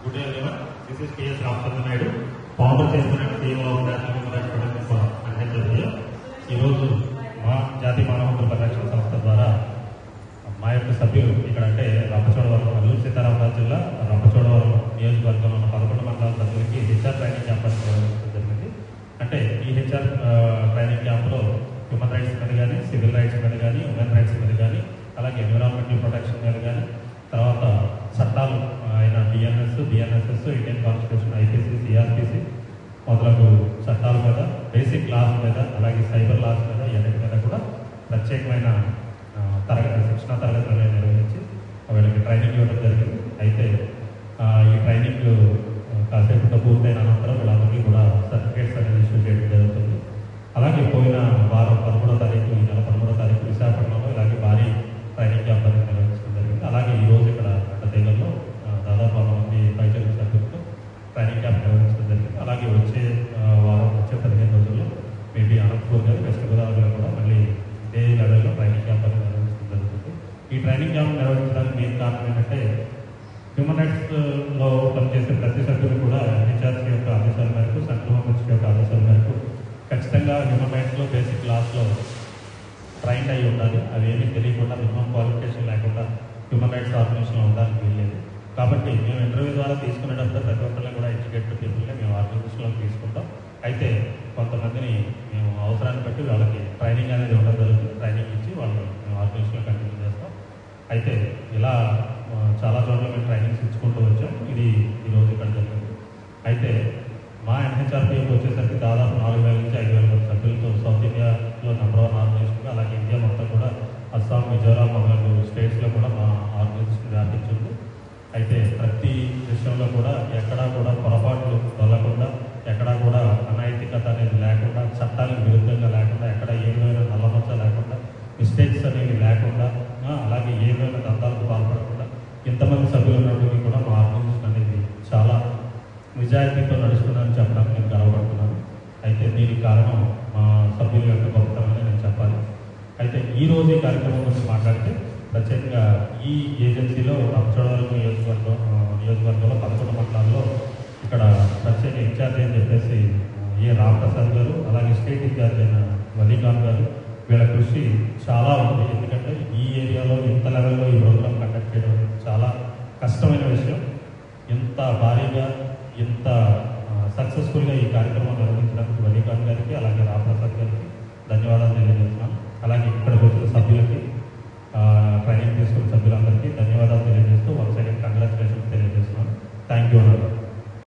Good day everyone. This is K.S. Ramachandra Naidu, founder చేస్తున్న CEO of National Human Rights Protection for NHRPA. ఈ రోజు మా జాతీయ మానవ హక్కుల పరిరక్షణ సంస్థ ద్వారా మా యొక్క సభ్యులు ఇక్కడ అంటే రంపచోడవరం అల్లూరు సీతారామరాజు జిల్లా రంపచోడవరం నియోజకవర్గంలో ఉన్న 11 మండలాల సభ్యులకి హెచ్ఆర్ ట్రైనింగ్ క్యాంపస్ నిర్వహించడం జరిగింది. అంటే ఈ హెచ్ఆర్ ట్రైనింగ్ క్యాంప్లో హ్యూమన్ రైట్స్ మీద కానీ, సివిల్ రైట్స్ మీద కానీ, ఉమెన్ రైట్స్ మీద కానీ, అలాగే ఎన్విరాన్మెంటల్ ప్రొటెక్షన్ మీద కానీ, తర్వాత చట్టాలు అయిన BNSS, Indian constitution, IPC, CrPC మొదలగు చట్టాల మీద, బేసిక్ లాస్ మీద, అలాగే సైబర్ లాస్ మీద, ఇవన్నిటి మీద కూడా ప్రత్యేకమైన శిక్షణా తరగతులు నిర్వహించి వీళ్ళకి ట్రైనింగ్ ఇవ్వడం జరిగింది. అయితే ఈ ట్రైనింగ్ కాసేపుతో పూర్తయిన అనంతరం వీళ్ళందరికీ కూడా సర్టిఫికేట్స్ అనేది ఇష్యూ చేయడం జరుగుతుంది. అలాగే పోయిన వారం 13వ తారీఖు, ఈ నెల 13వ తారీఖు విశాఖపట్నంలో ఇలాగే భారీ ట్రైనింగ్ క్యాంప్ అనేది నిర్వహించడం జరిగింది. అలాగే ఈరోజు ఇక్కడ అడ్డతీగల్లో దాదాపు 100 మంది పైచలు సభ్యులతో ట్రైనింగ్ క్యాంప్ నిర్వహించడం జరిగింది. అలాగే వచ్చే 15 రోజుల్లో మేబీ అనంతపూర్ కానీ, వెస్ట్ గోదావరిలో కూడా మళ్ళీ ఇదే లెవెల్లో ట్రైనింగ్ క్యాంప్ అనేది నిర్వహించడం జరుగుతుంది. ఈ ట్రైనింగ్ క్యాంప్ నిర్వహించడానికి మెయిన్ కారణం ఏంటంటే హ్యూమన్ రైట్స్లో పనిచేసే ప్రతి సభ్యులు కూడా హెచ్ఆర్సీ యొక్క ఆదేశాల మేరకు, సెంట్రల్ హోమ్ మినిస్ట్రీ యొక్క ఆదేశాల మేరకు ఖచ్చితంగా హ్యూమన్ రైట్స్లో బేసిక్ క్లాస్లో ట్రైన్ అయ్యి ఉండాలి. అవి ఏమీ తెలియకుండా, మినిమం క్వాలిఫికేషన్ లేకుండా హ్యూమన్ రైట్స్ ఆర్గనైజేషన్లో ఉండడానికి వీల్లేదు. కాబట్టి మేము ఇంటర్వ్యూ ద్వారా తీసుకునేటప్పుడు ప్రతి ఒక్కరిని కూడా ఎడ్యుకేటెడ్ పీపుల్ని మేము ఆర్గనైజేషన్లో తీసుకుంటాం. అయితే కొంతమందిని మేము అవసరాన్ని బట్టి వాళ్ళకి ట్రైనింగ్ అనేది ఇవ్వడం జరుగుతుంది. ట్రైనింగ్ ఇచ్చి వాళ్ళు మేము ఆర్గనైజేషన్లో కంటిన్యూ చేస్తాం. అయితే ఇలా చాలా చోట్ల మేము ట్రైనింగ్స్ ఇచ్చుకుంటూ వచ్చాం. ఇది ఈరోజు ఇక్కడ జరిగింది. అయితే మా ఎన్హెచ్ఆర్పీకి వచ్చేసరికి దాదాపు 4,000 నుంచి 5,000 మంది సభ్యులతో సౌత్ ఇండియాలో నంబర్ 1 ఆర్గనైజేషన్గా, అలాగే ఇండియా మొత్తం కూడా అస్సాం, మిజోరాం మొదలగు స్టేట్స్లో కూడా మా ఆర్గనైజేషన్ వ్యాపించింది. అయితే ప్రతి విషయంలో కూడా ఎక్కడా కూడా పొరపాట్లు వదలకుండా, ఎక్కడా కూడా అనైతికత అనేది లేకుండా, చట్టాలకు విరుద్ధంగా లేకుండా, ఎక్కడ ఏ విధమైన నల్లమచ్చ లేకుండా, మిస్టేక్స్ అనేవి లేకుండా, అలాగే ఏ విధమైన దందాలకు పాల్పడకుండా ఇంతమంది సభ్యులు ఉన్నప్పటికీ కూడా మా ఆర్గనైజేషన్ అనేది చాలా నిజాయితీతో నడుస్తుందని చెప్పడానికి నేను గర్వపడుతున్నాను. అయితే దీనికి కారణం మా సభ్యుల యొక్క గొప్పతనమని నేను చెప్పాలి. అయితే ఈరోజు ఈ కార్యక్రమం గురించి మాట్లాడితే ప్రత్యేకంగా ఈ ఏజెన్సీలో రంపచోడవరం నియోజకవర్గంలో 11 మండలాల్లో ఇక్కడ ప్రత్యేక ఇన్ఛార్జ్ అని చెప్పేసి రామప్రసాద్ గారు, అలాగే స్టేట్ ఇన్ఛార్జ్ అయిన వలీఖాన్ గారు, వీళ్ళ కృషి చాలా ఉంది. ఎందుకంటే ఈ ఏరియాలో ఇంత లెవెల్లో ఈ ప్రోగ్రామ్ కండక్ట్ చేయడం చాలా కష్టమైన విషయం. ఇంత భారీగా, ఇంత సక్సెస్ఫుల్గా ఈ కార్యక్రమం నిర్వహించినందుకు వలీఖాన్ గారికి, అలాగే రామప్రసాద్ గారికి ధన్యవాదాలు తెలియజేస్తున్నాను. అలాగే ఇక్కడికి వచ్చిన సభ్యులకి, ట్రైనింగ్ తీసుకున్న సభ్యులందరికీ ధన్యవాదాలు తెలియజేస్తూ వన్స్ అగైన్ కంగ్రాచులేషన్స్ తెలియజేస్తున్నాను. థ్యాంక్ యూ అన్నారు.